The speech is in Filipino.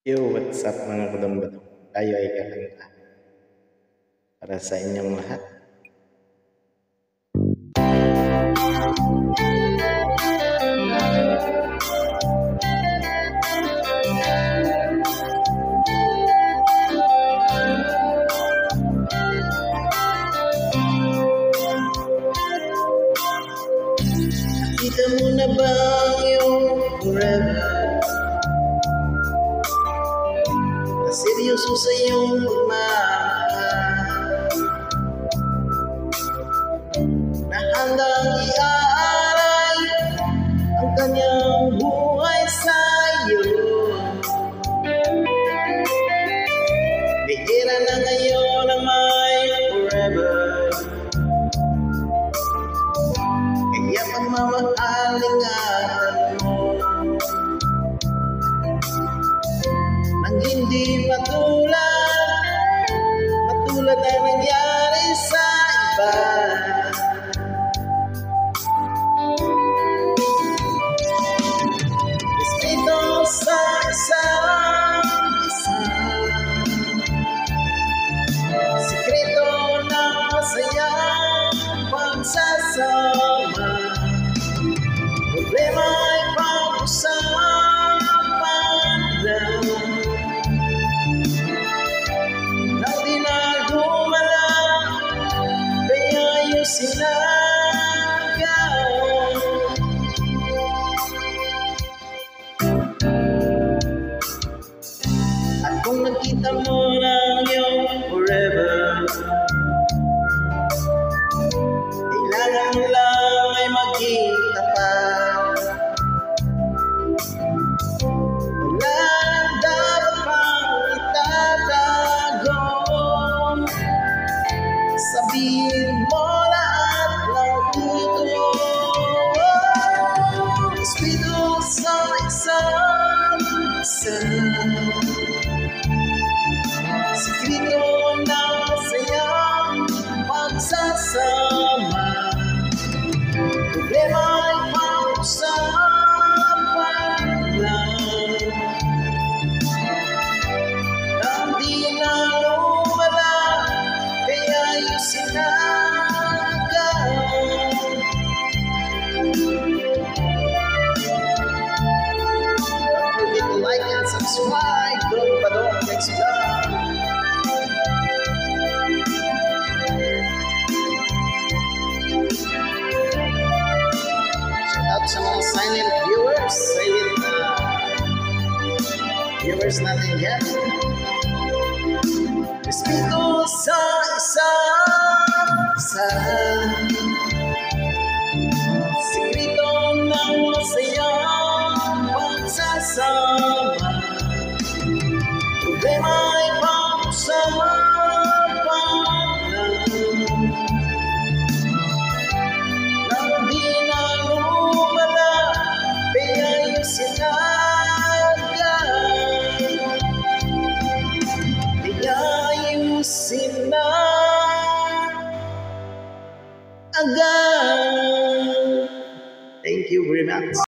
Yo, what's up mga kadon-badon? Tayo ay kakanta para sa inyong lahat. Nakita mo na ba yung forever? Seryoso sa iyong pagmamahal na handang iaray ang kanyang buhay sa iyo. Bihira na ngayon ang may forever, kaya pagmamahal ingatan mo nang hindi matulad na nangyari sa iba. Respeto sa isa't isa, sikreto ng masayang pagsasama, problema ay pag-usapan lang. At kung nakita mo ng iyong forever, kailangan lang ay magkita pa. Wala dapat pang itatago, sabihin mo lahat ng totoo. Respeto sa isa't isa, sikreto ng masayang pagsasama, problema ay pag-usapan lang. Nang di na lumala, kaya ayusin agad. Don't forget to like and subscribe. Don't padong next vlog. Shout out sa mga silent viewers natin yan. Respeto sa isa't isa, sikreto ng masayang pagsasama, problema ay pag-usapan lang. Nang di na lumala, kaya ayusin agad. Kaya ayusin na agad. Thank you very much.